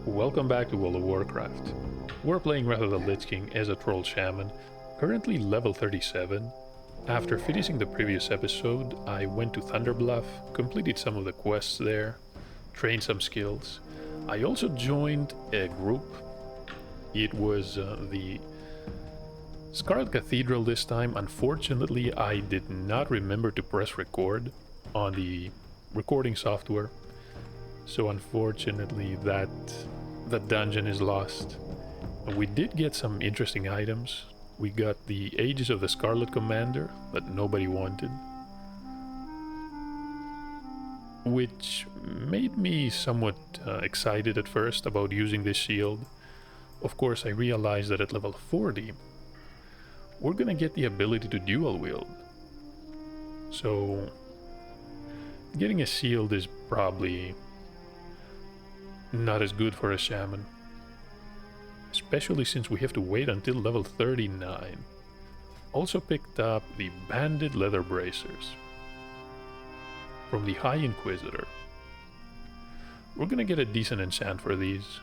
Welcome back to World of Warcraft. We're playing Wrath of the Lich King as a Troll Shaman, currently level 37. After finishing the previous episode, I went to Thunderbluff, completed some of the quests there, trained some skills. I also joined a group. It was the Scarlet Cathedral this time. Unfortunately, I did not remember to press record on the recording software. So unfortunately that dungeon is lost. We did get some interesting items. We got the Aegis of the Scarlet Commander that nobody wanted, which made me somewhat excited at first about using this shield. Of course, I realized that at level 40 we're gonna get the ability to dual wield. So getting a shield is probably not as good for a shaman, especially since we have to wait until level 39. Also picked up the banded leather bracers from the High Inquisitor. We're gonna get a decent enchant for these,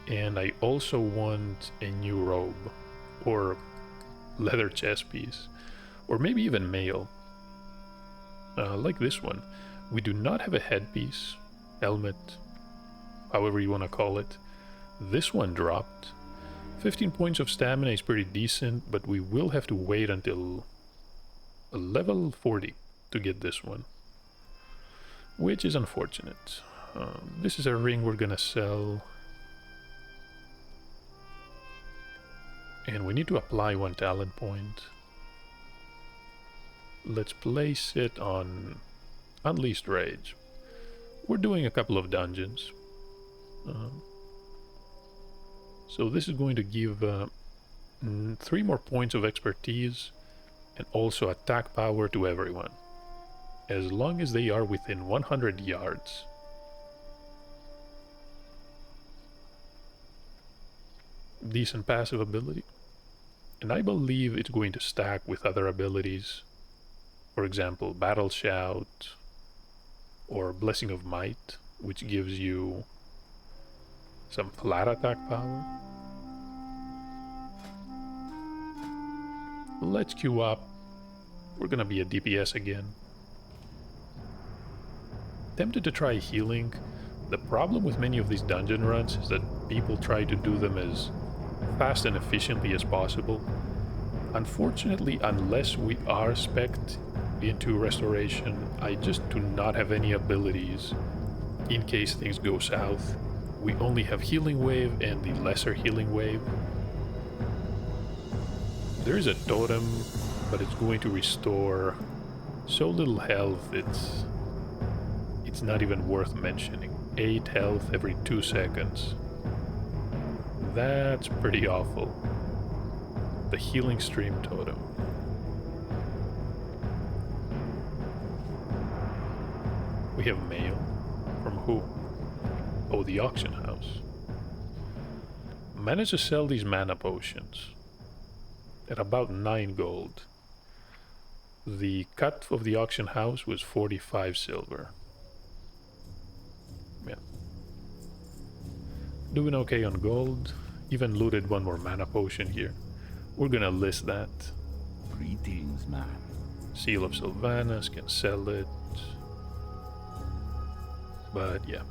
and I also want a new robe or leather chest piece, or maybe even mail, like this one. We do not have a headpiece, helmet, however you want to call it. This one dropped. 15 points of stamina is pretty decent, but we will have to wait until level 40 to get this one, which is unfortunate. This is a ring we're gonna sell, and we need to apply one talent point. Let's place it on Unleashed Rage. We're doing a couple of dungeons. So this is going to give 3 more points of expertise and also attack power to everyone, as long as they are within 100 yards. Decent passive ability, and I believe it's going to stack with other abilities. For example, Battle Shout or Blessing of Might, which gives you some flat attack power. Let's queue up. We're gonna be a DPS again. Tempted to try healing. The problem with many of these dungeon runs is that people try to do them as fast and efficiently as possible. Unfortunately, unless we are spec'd into restoration, I just do not have any abilities in case things go south. We only have Healing Wave and the Lesser Healing Wave. There is a totem, but it's going to restore so little health, it's not even worth mentioning. 8 health every 2 seconds. That's pretty awful. The Healing Stream totem. We have mail. From who? Oh, the auction house. Managed to sell these mana potions at about 9 gold. The cut of the auction house was 45 silver. Yeah. Doing okay on gold. Even looted 1 more mana potion here. We're gonna list that. Greetings, man. Seal of Sylvanas, can sell it. But yeah.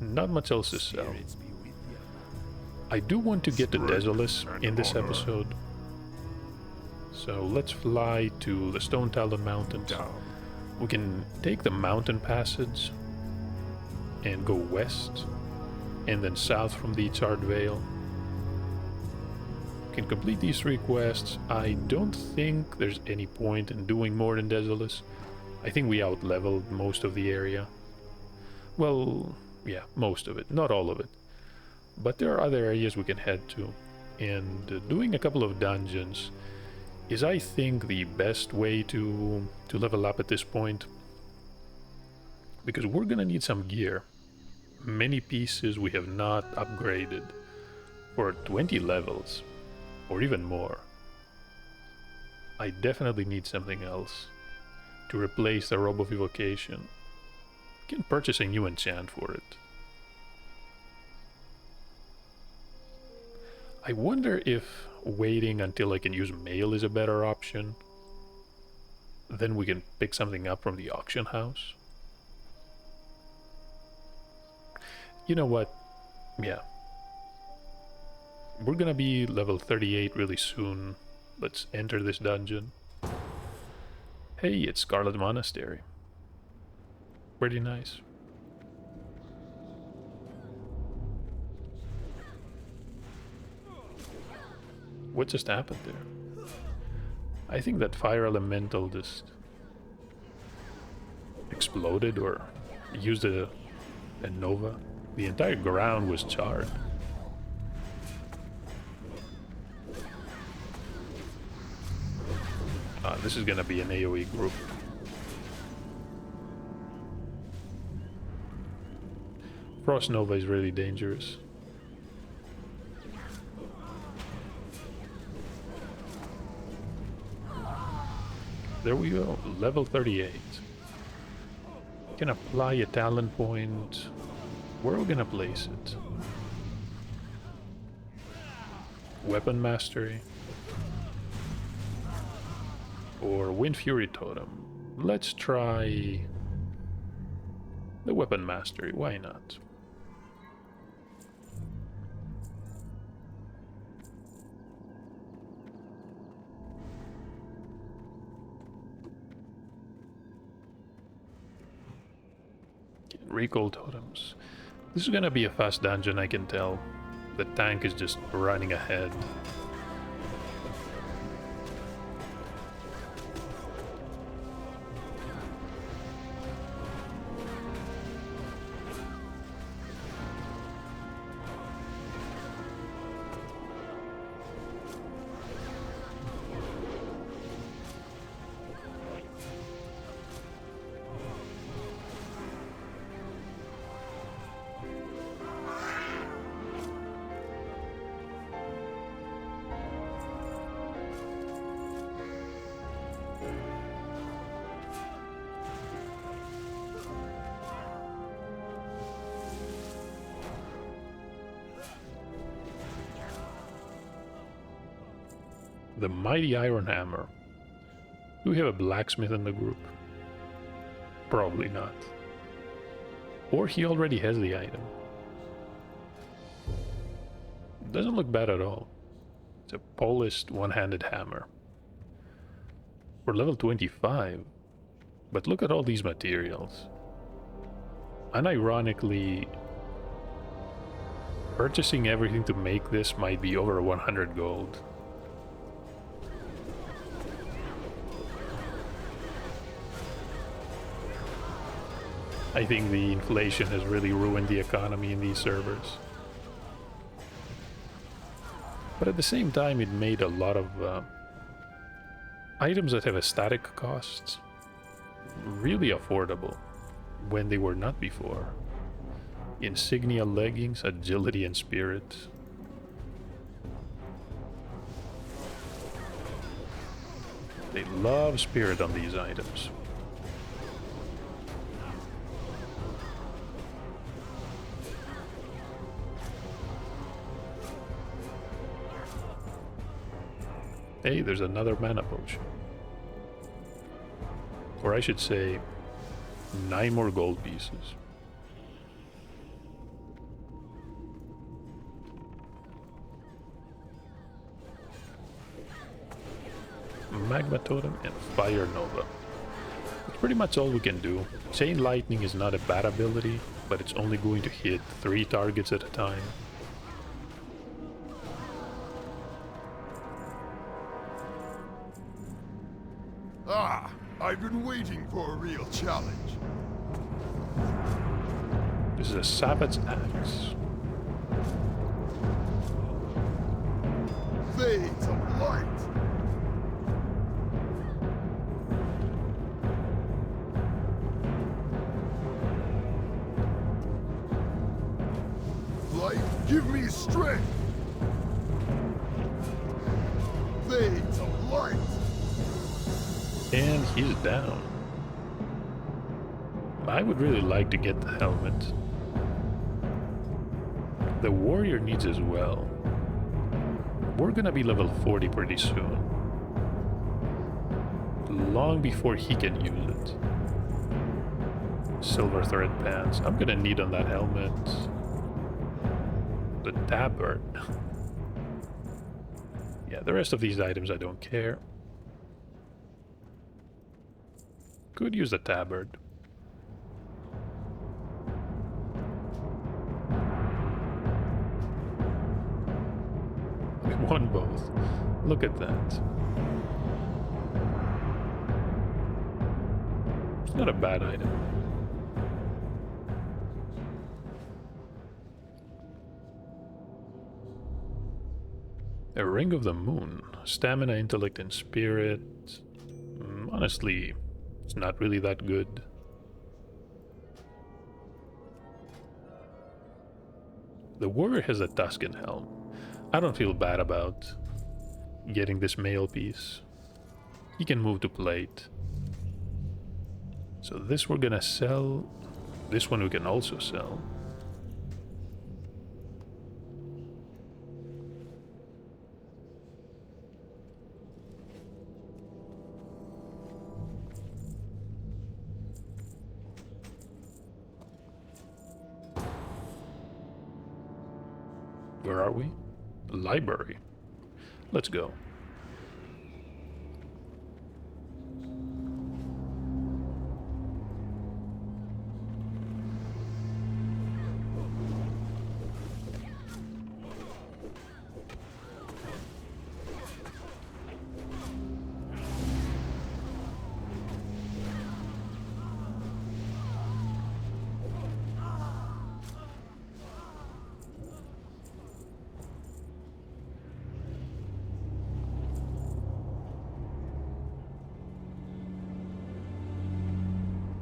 Not much else to sell. I do want to get to Desolus in this episode. So let's fly to the Stone Talon Mountains. We can take the mountain passage and go west and then south from the Charred Vale. Can complete these 3 quests. I don't think there's any point in doing more than Desolus. I think we out-leveled most of the area. Well, yeah, most of it, not all of it. But there are other areas we can head to, and doing a couple of dungeons is, I think, the best way to level up at this point, because we're gonna need some gear. Many pieces we have not upgraded for 20 levels, or even more. I definitely need something else to replace the Robe of Evocation. Can purchase a new enchant for it. I wonder if waiting until I can use mail is a better option. Then we can pick something up from the auction house. You know what? Yeah. We're gonna be level 38 really soon. Let's enter this dungeon. Hey, it's Scarlet Monastery. Pretty nice. What just happened there? I think that fire elemental just exploded or used a nova. The entire ground was charred. This is gonna be an AoE group. Frost Nova is really dangerous. There we go, level 38. Can apply a talent point. Where are we gonna place it? Weapon Mastery. Or Wind Fury Totem. Let's try the Weapon Mastery, why not? Recall totems. This is gonna be a fast dungeon, I can tell. The tank is just running ahead. The Mighty Iron Hammer. Do we have a blacksmith in the group? Probably not. Or he already has the item. Doesn't look bad at all. It's a polished one-handed hammer. We're level 25. But look at all these materials. Unironically, purchasing everything to make this might be over 100 gold. I think the inflation has really ruined the economy in these servers. But at the same time, it made a lot of items that have a static cost really affordable when they were not before. Insignia leggings, agility and spirit. They love spirit on these items. Hey, there's another mana potion. Or I should say, 9 more gold pieces. Magma Totem and Fire Nova. That's pretty much all we can do. Chain Lightning is not a bad ability, but it's only going to hit 3 targets at a time. Ah, I've been waiting for a real challenge. This is a Sabbath's Axe. Fades of light. Light, give me strength. Fades of light. And he's down. I would really like to get the helmet. The warrior needs as well. we're gonna be level 40 pretty soon. Long before he can use it. Silver thread pants. I'm gonna need on that helmet. The tabard. Yeah, the rest of these items I don't care. Could use the tabard. We won both. Look at that. It's not a bad item. A Ring of the Moon. Stamina, intellect, and spirit. Honestly, it's not really that good. The warrior has a Tuscan helm. I don't feel bad about getting this mail piece. He can move to plate. So this we're gonna sell. This one we can also sell. Where are we? Library. Let's go.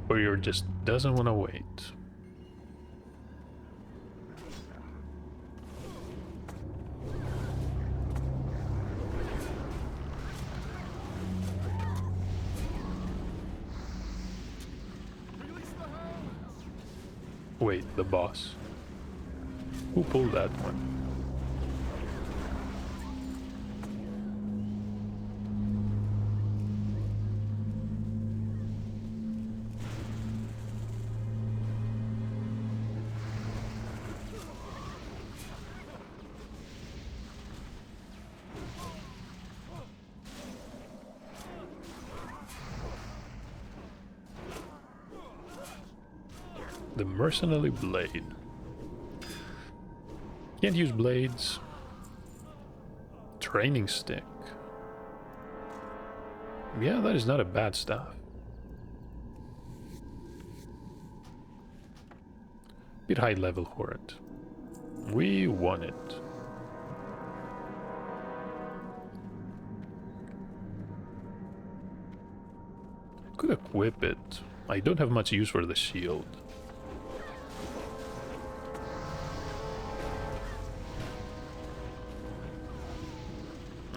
Warrior just doesn't want to wait. Wait, the boss. Who pulled that one? The Mercenary Blade. Can't use blades. Training stick. Yeah, that is not a bad stuff. Bit high level for it. We won it. Could equip it. I don't have much use for the shield.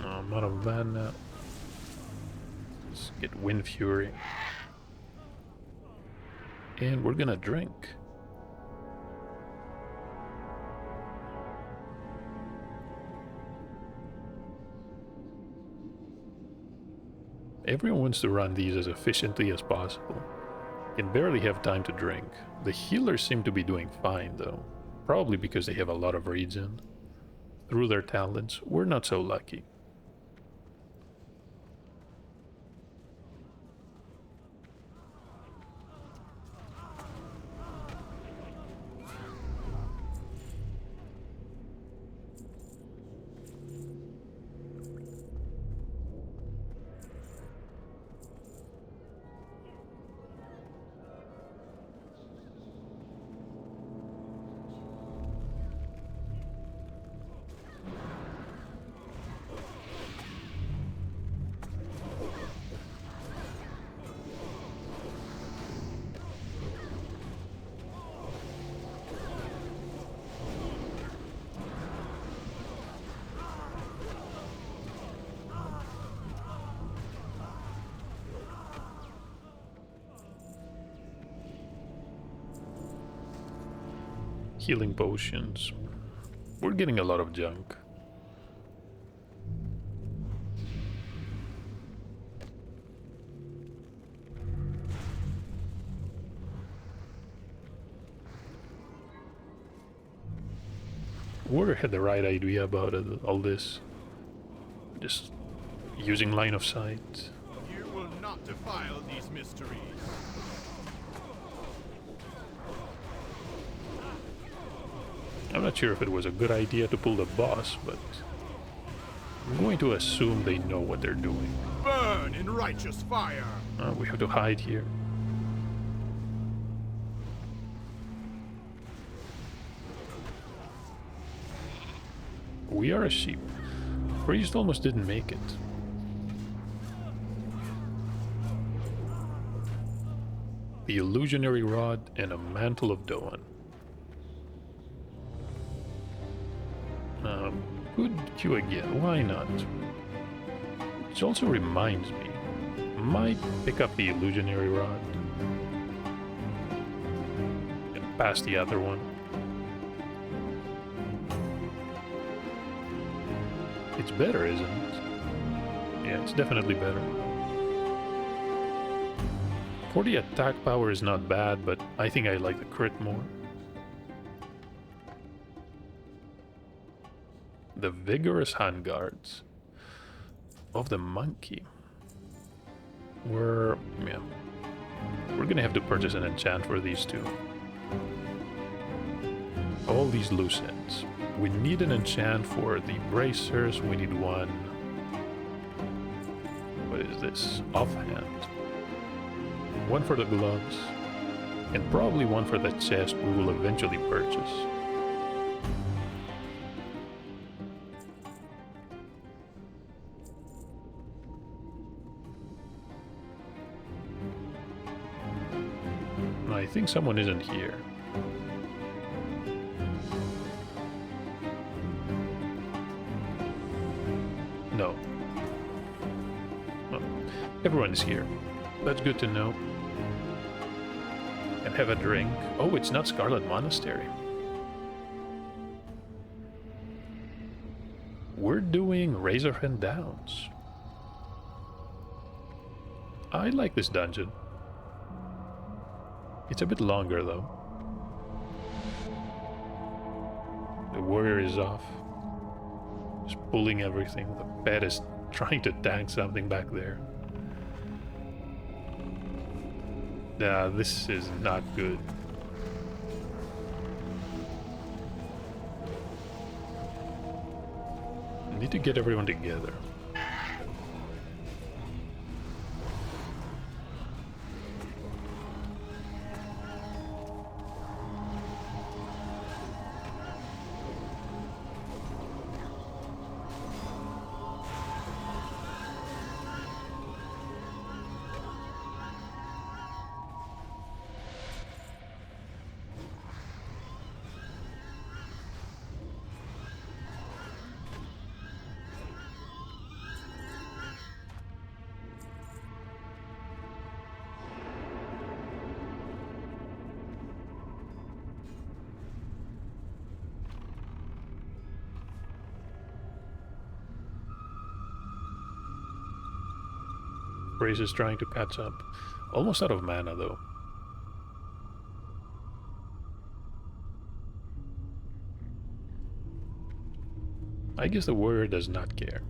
I'm out of mana. Let's get Wind Fury. And we're gonna drink. Everyone wants to run these as efficiently as possible. Can barely have time to drink. The healers seem to be doing fine though. Probably because they have a lot of regen. Through their talents, we're not so lucky. Healing potions. We're getting a lot of junk. Warrior had the right idea about all this. Just using line of sight. You will not defile these mysteries. I'm not sure if it was a good idea to pull the boss, but I'm going to assume they know what they're doing. Burn in righteous fire. We have to hide here. We are a sheep. Priest almost didn't make it. The illusionary rod and a mantle of Doan. Good queue again, why not? Which also reminds me, might pick up the illusionary rod. And pass the other one. It's better, isn't it? Yeah, it's definitely better. 40 attack power is not bad, but I think I like the crit more. The vigorous handguards of the monkey. We're gonna have to purchase an enchant for these two. All these loose ends. We need an enchant for the bracers. We need one. What is this? Offhand. One for the gloves. And probably one for the chest we will eventually purchase. I think someone isn't here. No. Oh, everyone is here. That's good to know. And have a drink. Oh, it's not Scarlet Monastery. We're doing Razorfen Downs. I like this dungeon. It's a bit longer though. The warrior is off. Just pulling everything. The pet is trying to tank something back there. Nah, this is not good. I need to get everyone together. Brace is trying to catch up. Almost out of mana though. I guess the warrior does not care.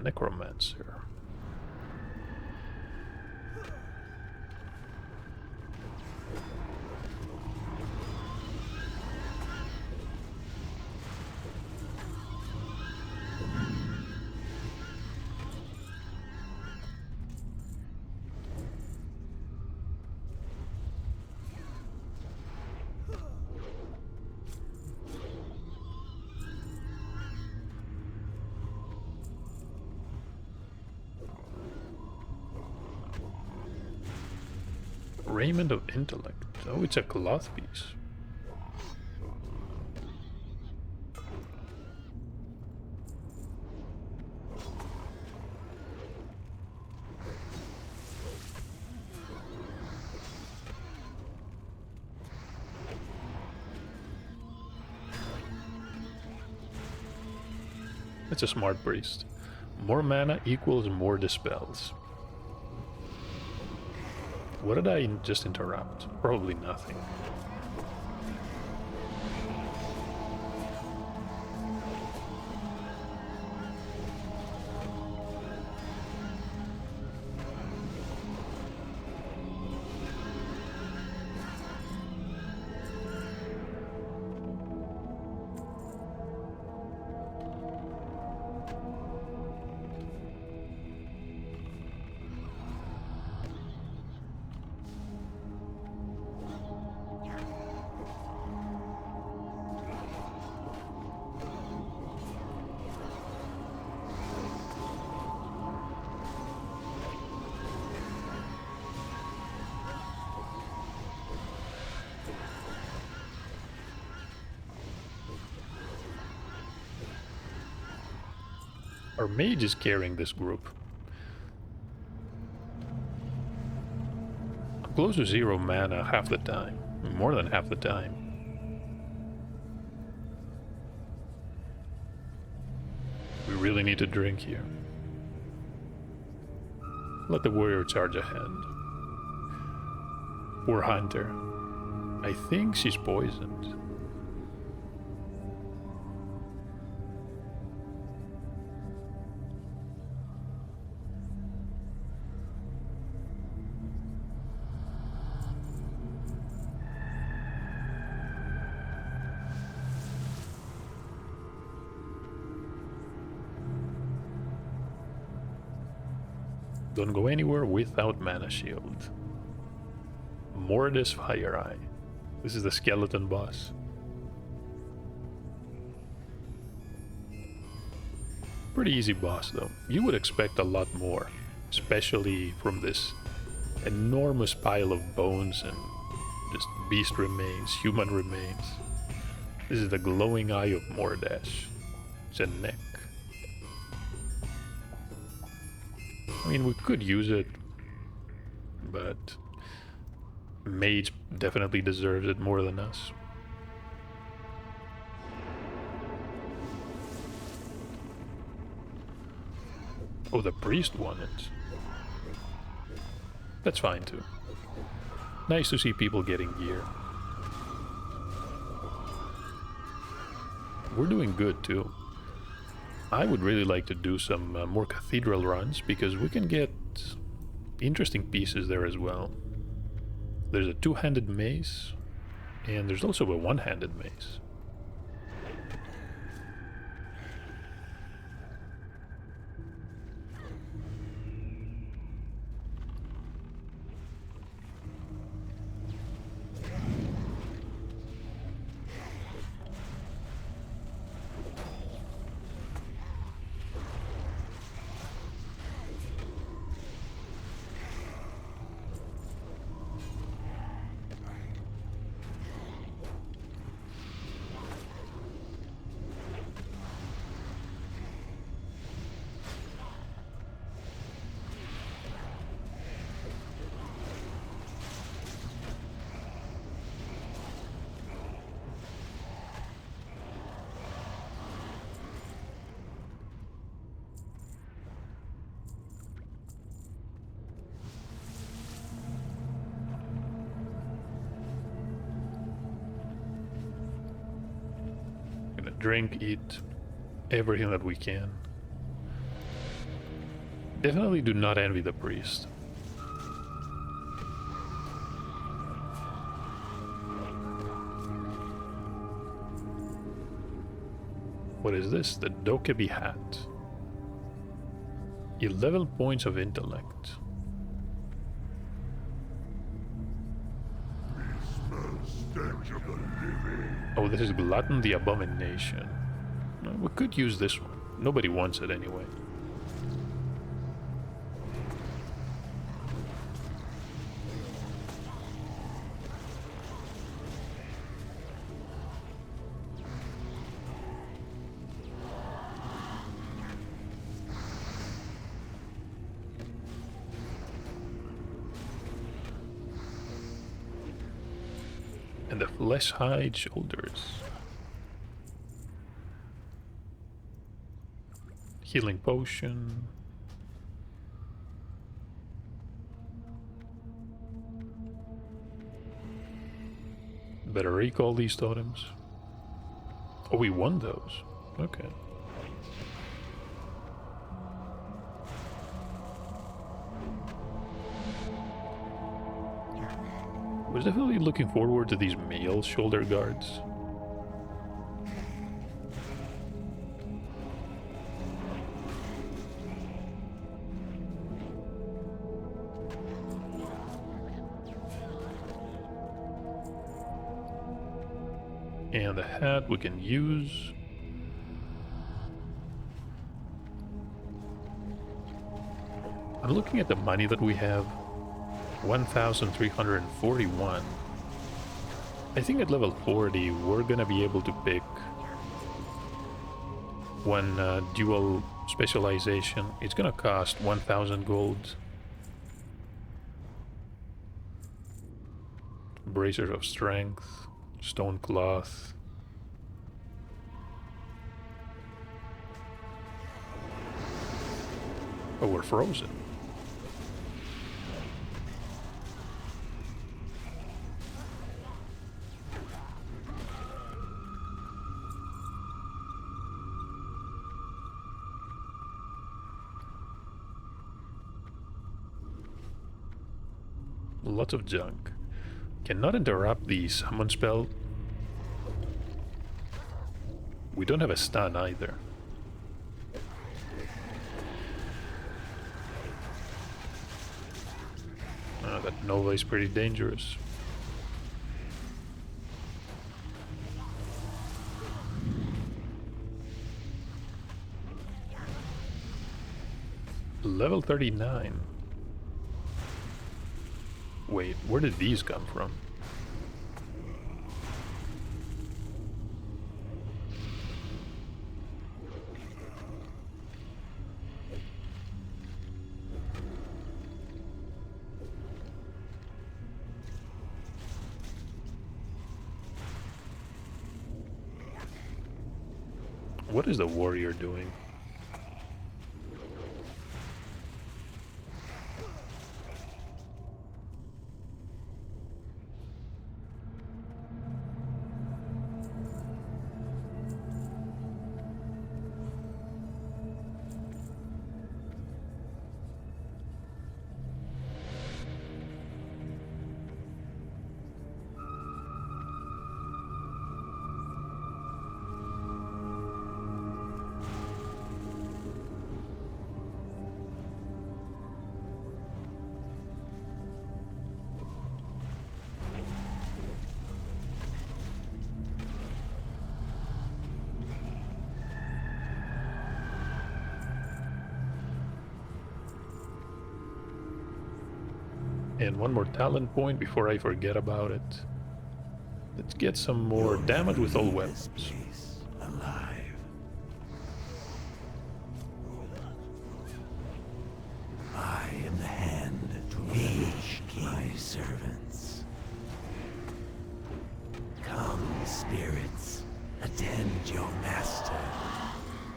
Necromancer. Raiment of Intellect. Oh, it's a cloth piece. It's a smart priest. More mana equals more dispels. What did I just interrupt? Probably nothing. Our mage is carrying this group. I'm close to 0 mana half the time. More than half the time. We really need to drink here. Let the warrior charge ahead. Poor hunter. I think she's poisoned. Don't go anywhere without mana shield. Mortis Fire Eye. This is the skeleton boss. Pretty easy boss though. You would expect a lot more, especially from this enormous pile of bones and just beast remains, human remains. This is the glowing eye of Mordash. It's a neck. I mean, we could use it, but mage definitely deserves it more than us. Oh, the priest won it. That's fine too. Nice to see people getting gear. We're doing good too. I would really like to do some more cathedral runs because we can get interesting pieces there as well. There's a two-handed mace and there's also a one-handed mace. Drink, eat everything that we can. Definitely do not envy the priest. What is this? The Dokebi hat. 11 points of intellect. Oh, this is Glutton the Abomination. We could use this one. Nobody wants it anyway. And the flesh hide shoulders. Healing potion. Better recall these totems. Oh, we won those. Okay. Was definitely looking forward to these male shoulder guards. And the hat we can use. I'm looking at the money that we have. 1,341. I think at level 40 we're gonna be able to pick one dual Specialization. It's gonna cost 1000 gold. Bracers of Strength. Stone Cloth. Oh, we're frozen. Lots of junk. Cannot interrupt the summon spell. We don't have a stun either. That Nova is pretty dangerous. Level 39. Wait, where did these come from? What is the warrior doing? And one more talent point before I forget about it. Let's get some more damage with all weapons. Alive. I am the hand to age my servants. Come, spirits, attend your master.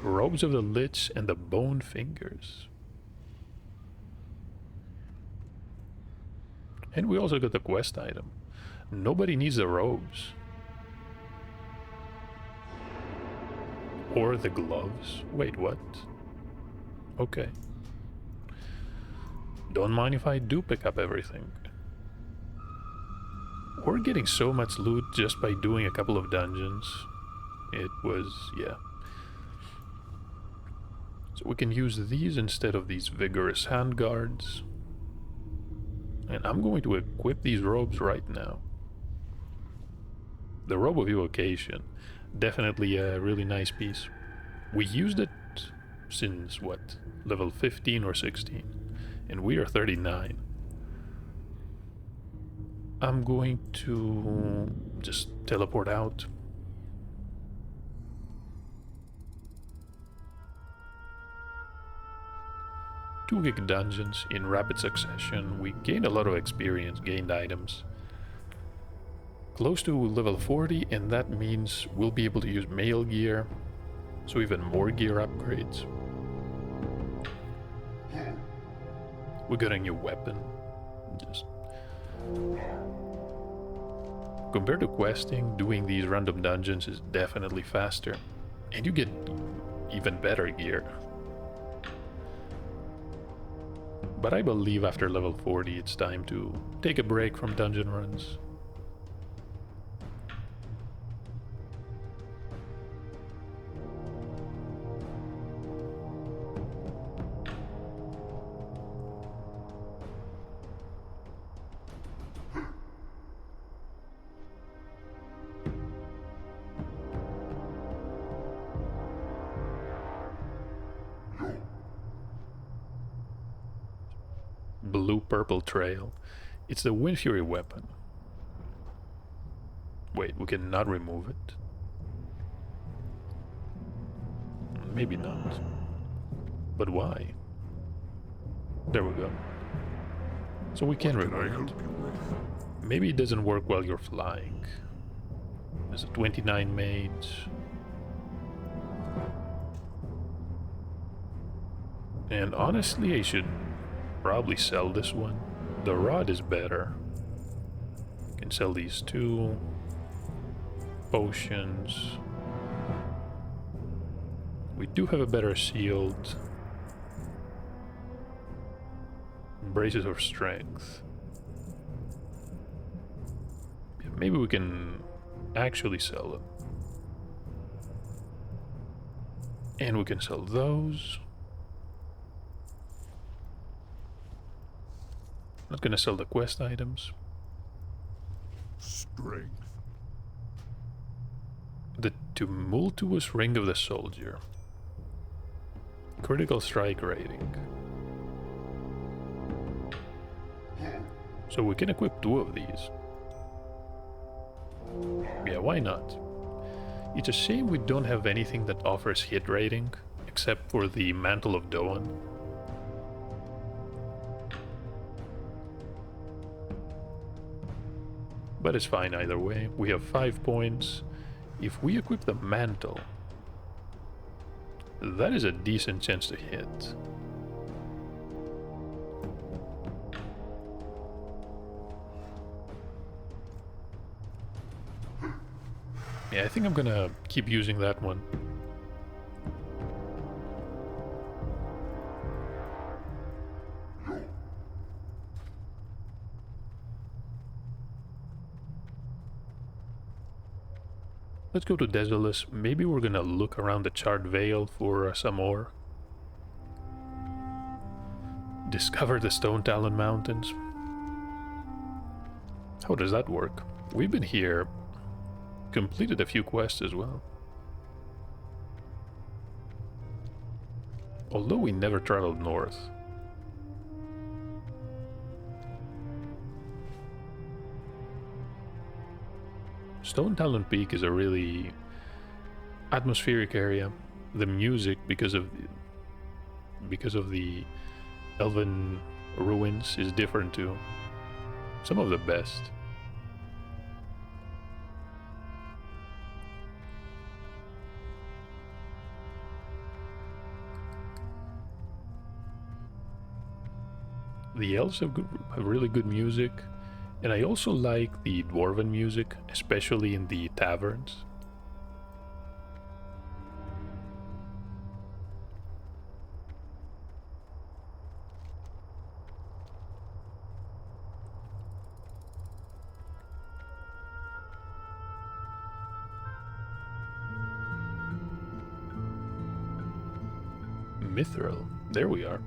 Robes of the Lich and the Bone Fingers. And we also got the quest item. Nobody needs the robes. Or the gloves. Wait, what? Okay. Don't mind if I do pick up everything. We're getting so much loot just by doing a couple of dungeons. It was, yeah. So we can use these instead of these vigorous handguards. And I'm going to equip these robes right now. The Robe of Evocation. Definitely a really nice piece. We used it since, what, level 15 or 16. And we are 39. I'm going to just teleport out. Two gig dungeons in rapid succession. We gained a lot of experience, gained items. Close to level 40, and that means we'll be able to use mail gear, so even more gear upgrades. We got a new weapon. Just compared to questing, doing these random dungeons is definitely faster, and you get even better gear. But I believe after level 40 it's time to take a break from dungeon runs. Blue-purple trail. It's the Wind Fury weapon. Wait, we cannot remove it. Maybe not. But why? There we go. So we can What can I remove help it. you with? Maybe it doesn't work while you're flying. There's a 29 mage. And honestly, I should probably sell this one. The rod is better. Can sell these two. Potions. We do have a better shield. Braces of strength. Yeah, maybe we can actually sell them. And we can sell those. Not gonna sell the quest items. Strength. The tumultuous ring of the soldier. Critical strike rating. So we can equip 2 of these. Yeah, why not? It's a shame we don't have anything that offers hit rating, except for the Mantle of Doan. But it's fine either way. We have 5 points. If we equip the Mantle, that is a decent chance to hit. Yeah, I think I'm gonna keep using that one. Let's go to Desolus. Maybe we're gonna look around the Charred Vale for some ore. Discover the Stone Talon Mountains. How does that work? We've been here, completed a few quests as well. Although we never traveled north. Stone Talon Peak is a really atmospheric area. The music, because of the elven ruins, is different too. Some of the best. The elves have really good music, and I also like the dwarven music, especially in the taverns. Mithril, there we are.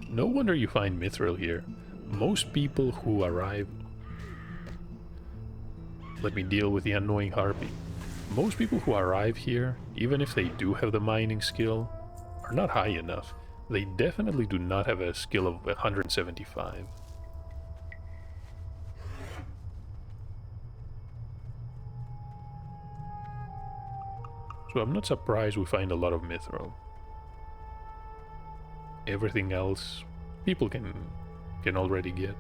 No wonder you find Mithril here. Most people who arrive... Let me deal with the annoying harpy. Most people who arrive here, even if they do have the mining skill, are not high enough. They definitely do not have a skill of 175. So I'm not surprised we find a lot of Mithril. Everything else people can already get.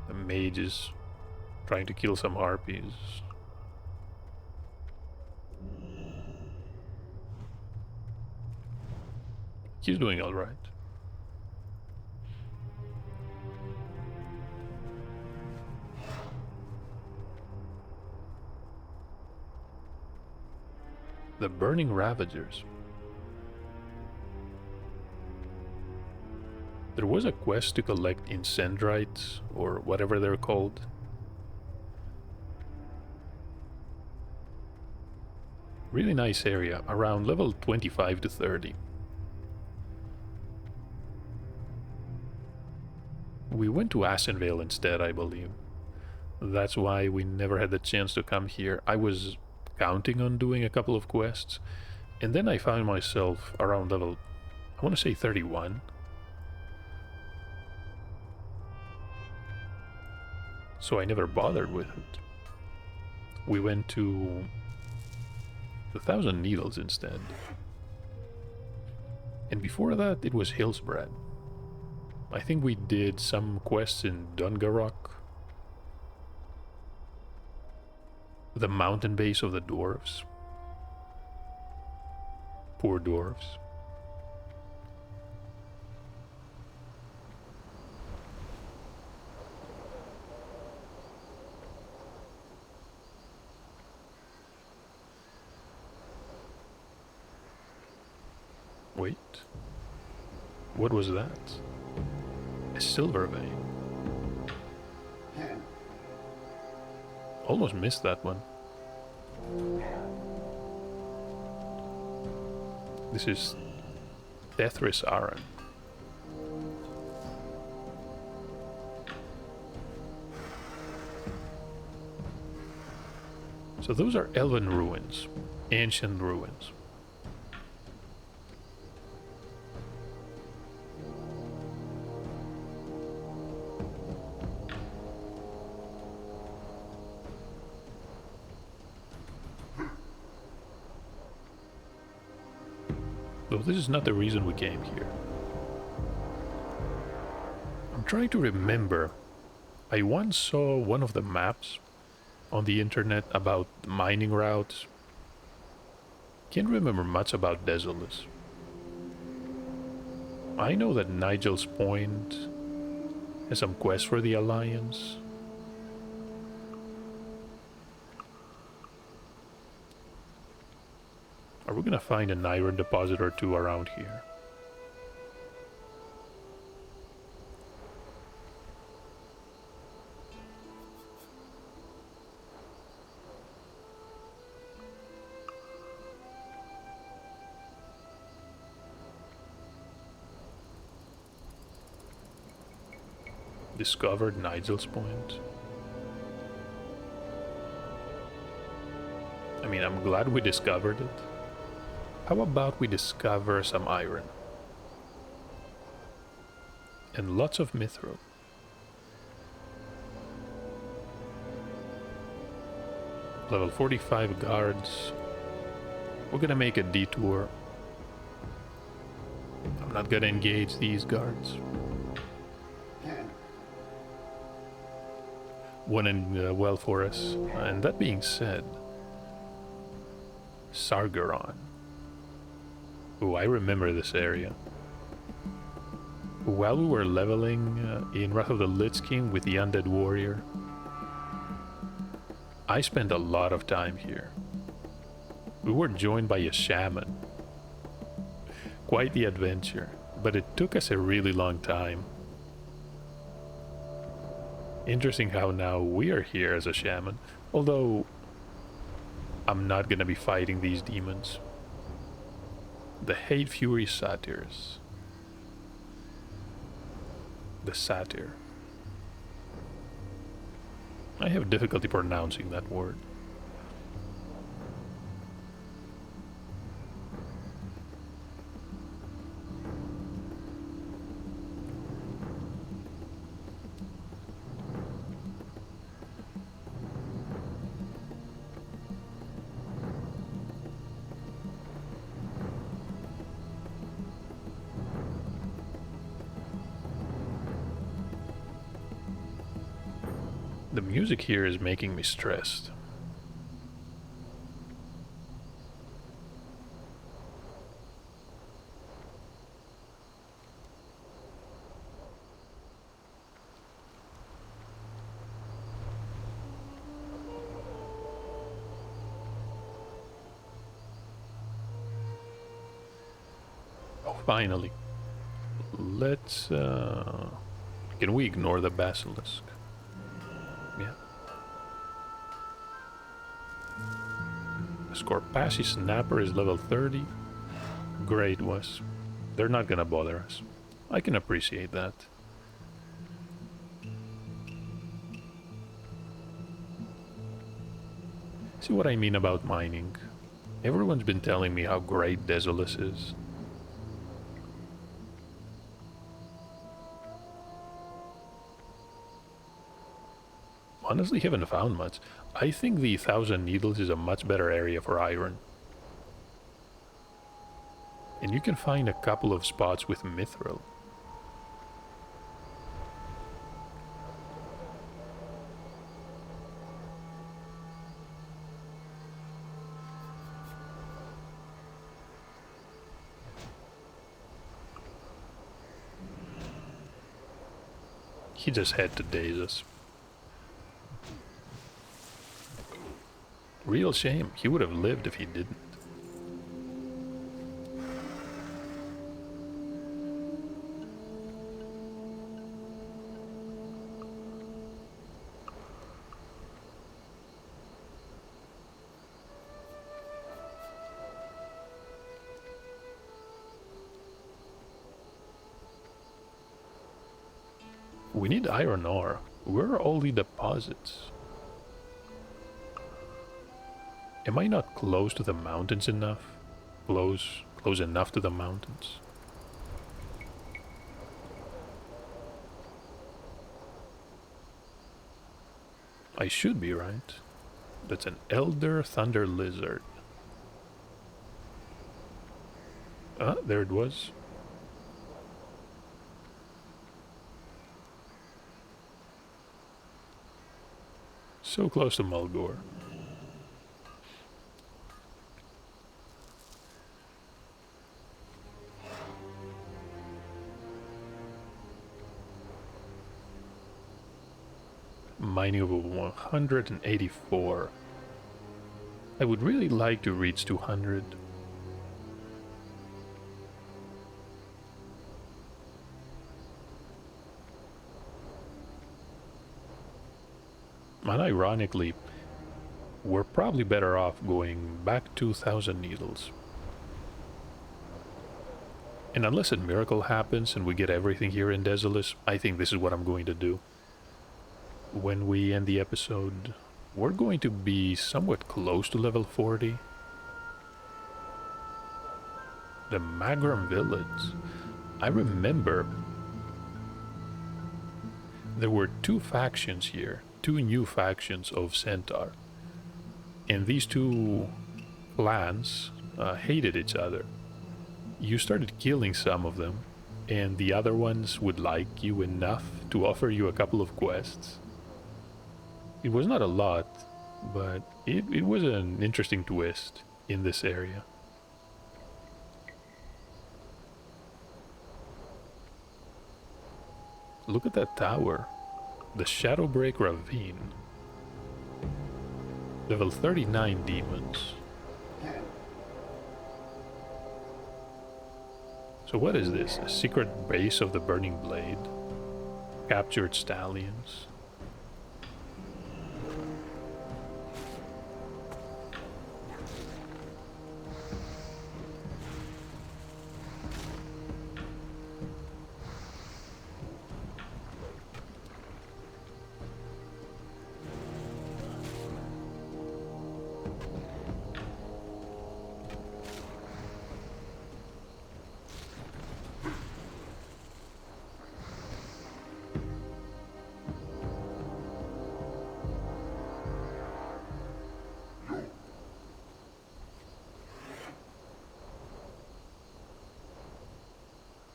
The mage is trying to kill some harpies. He's doing all right. The Burning Ravagers. There was a quest to collect Incendrites, or whatever they're called. Really nice area, around level 25 to 30. We went to Ashenvale instead, I believe. That's why we never had the chance to come here. I was counting on doing a couple of quests, and then I found myself around level, I want to say 31. so I never bothered with it. We went to the Thousand Needles instead. And before that, it was Hillsbrad. I think we did some quests in Dungarok, the mountain base of the dwarves. Poor dwarves. Wait. What was that? A silver vein. Almost missed that one. This is Tethris Aran. So those are elven ruins, ancient ruins. Though this is not the reason we came here. I'm trying to remember. I once saw one of the maps on the internet about mining routes. Can't remember much about Desolus. I know that Nigel's Point has some quests for the Alliance. Are we gonna find an iron deposit or two around here? Discovered Nigel's Point. I mean, I'm glad we discovered it. How about we discover some iron? And lots of mithril. Level 45 guards. We're gonna make a detour. I'm not gonna engage these guards. One in well for us. And that being said, Sargeron. Oh, I remember this area. While we were leveling in Wrath of the Lich King with the Undead Warrior, I spent a lot of time here. We were joined by a shaman. Quite the adventure, but it took us a really long time. Interesting how now we are here as a shaman, although I'm not gonna be fighting these demons. The Hate Fury Satyrs. The Satyr. I have difficulty pronouncing that word. The music here is making me stressed. Oh, finally. Let's, can we ignore the basilisk? Yeah. The Scorpassi Snapper is level 30. Great, Wes. They're not gonna bother us. I can appreciate that. See what I mean about mining? Everyone's been telling me how great Desolus is. honestly haven't found much. I think the 1,000 Needles is a much better area for iron. And you can find a couple of spots with mithril. He just had to daze us. Real shame. He would have lived if he didn't. We need iron ore. Where are all the deposits? Am I not close to the mountains enough? Close enough to the mountains? I should be, right? That's an Elder Thunder Lizard. Ah, there it was. So close to Mulgore. Mining over 184. I would really like to reach 200. And ironically, we're probably better off going back to 1,000 Needles. And unless a miracle happens and we get everything here in Desolus, I think this is what I'm going to do. When we end the episode, we're going to be somewhat close to level 40. The Magram Village. I remember there were two factions here. Two new factions of Centaur. And these two clans hated each other. You started killing some of them, and the other ones would like you enough to offer you a couple of quests. It was not a lot, but it was an interesting twist in this area. Look at that tower. The Shadowbreak Ravine. Level 39 demons. So what is this? A secret base of the Burning Blade? Captured stallions.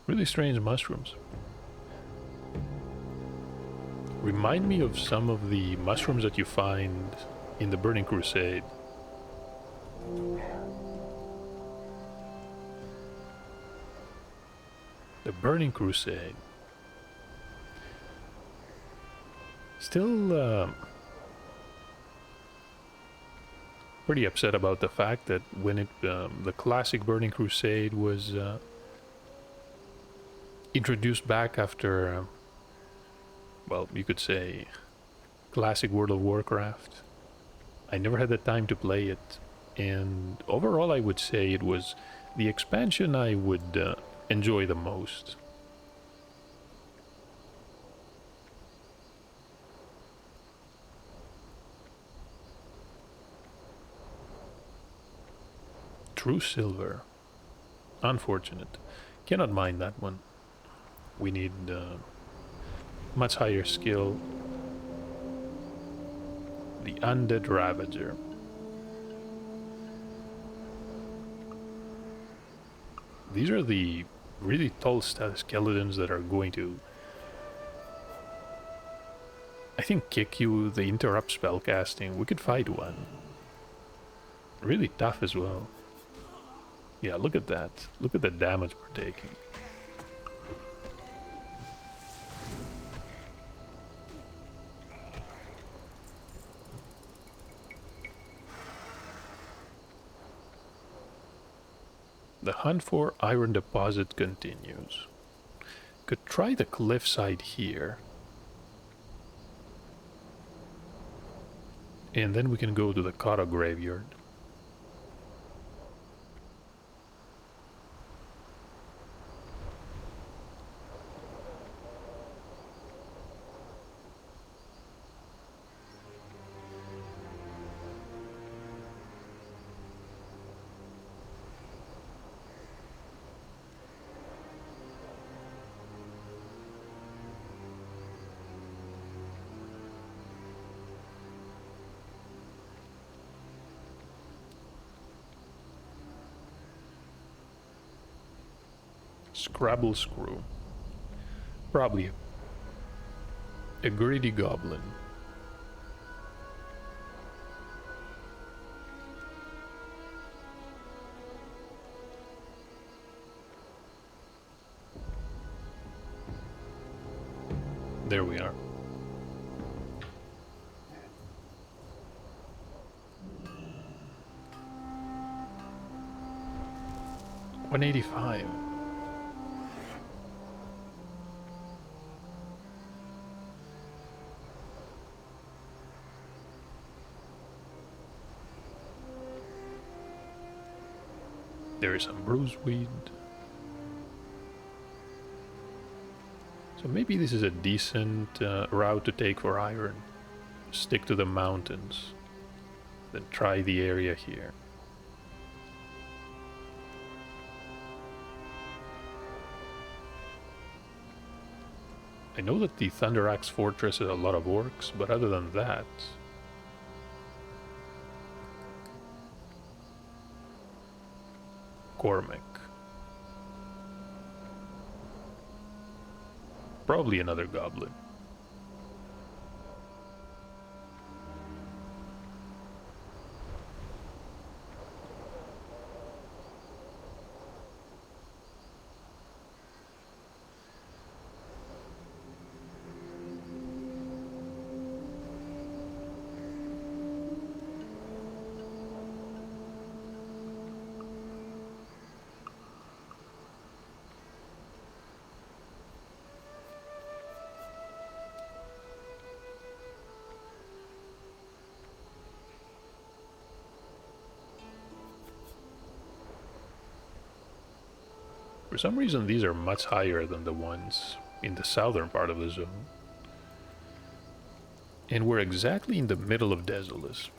Really strange mushrooms. Remind me of some of the mushrooms that you find in the Burning Crusade. The Burning Crusade. Still pretty upset about the fact that when the classic Burning Crusade was introduced back after, well, you could say, classic World of Warcraft. I never had the time to play it, and overall I would say it was the expansion I would enjoy the most. True silver. Unfortunate. Cannot mine that one. We need much higher skill. The Undead Ravager. These are the really tall skeletons that are going to, I think, kick you. They interrupt spellcasting. We could fight one. Really tough as well. Yeah, look at that. Look at the damage we're taking. The hunt for iron deposit continues. Could try the cliffside here. And then we can go to the Kata graveyard. Scrabble Screw. Probably a greedy goblin. There we are. $185. There is some bruiseweed. So maybe this is a decent route to take for iron. Stick to the mountains. Then try the area here. I know that the Thunder Axe Fortress is a lot of orcs, but other than that... Cormac. Probably another goblin. For some reason, these are much higher than the ones in the southern part of the zone. And we're exactly in the middle of Desolus.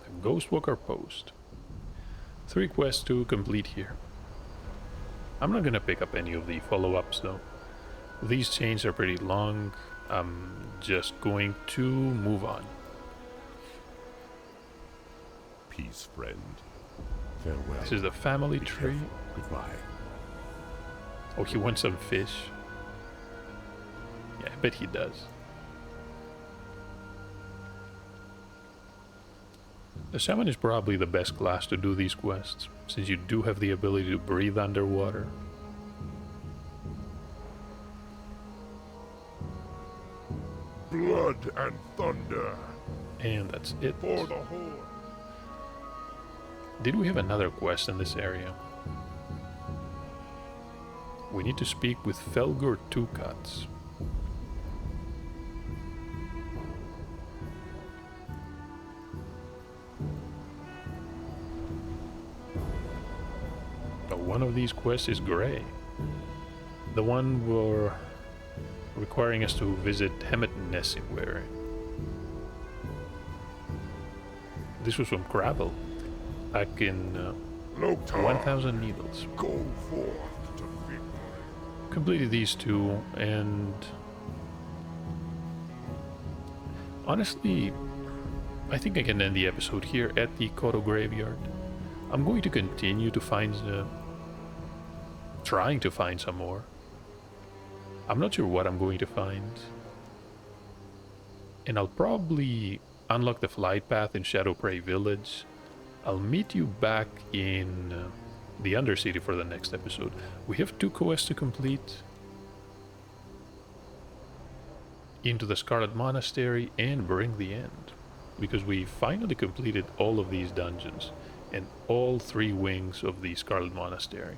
The Ghostwalker Post. 3 quests to complete here. I'm not gonna pick up any of the follow-ups though. These chains are pretty long. I'm just going to move on. Peace, friend. Farewell. This is the family tree. Careful. Goodbye. Oh, he wants some fish. Yeah, I bet he does. The Shaman is probably the best class to do these quests, since you do have the ability to breathe underwater. Blood and thunder. And that's it. For the Horde. Did we have another quest in this area? We need to speak with Felgur Tucats. One of these quests is grey. The one we're requiring us to visit Hemet Nesingwary. This was from Gravel, back in 1000 Needles. Go forth to victory. completed these two, and honestly, I think I can end the episode here at the Koto Graveyard. I'm going to continue to find trying to find some more. I'm not sure what I'm going to find. And I'll probably unlock the flight path in Shadowprey Village. I'll meet you back in the Undercity for the next episode. We have 2 quests to complete. Into the Scarlet Monastery and Bring the End. Because we finally completed all of these dungeons and all 3 wings of the Scarlet Monastery.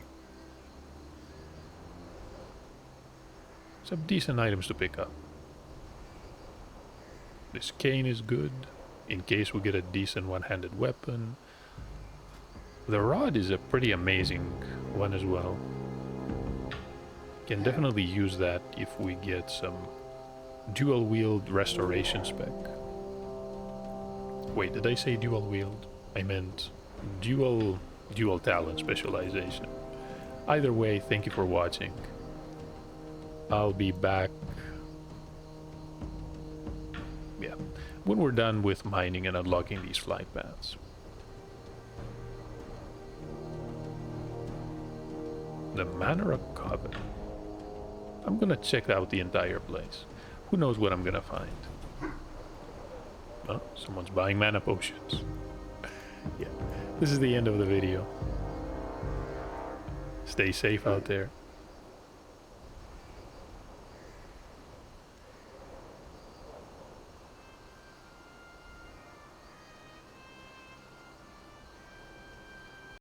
Some decent items to pick up. This cane is good, in case we get a decent one-handed weapon. The rod is a pretty amazing one as well. Can definitely use that if we get some dual wield restoration spec. Wait, did I say dual wield? I meant dual talent specialization. Either way, thank you for watching. I'll be back, yeah, when we're done with mining and unlocking these flight paths. The Manor of Coven. I'm gonna check out the entire place. Who knows what I'm gonna find? Oh, someone's buying mana potions. Yeah, this is the end of the video. Stay safe out there.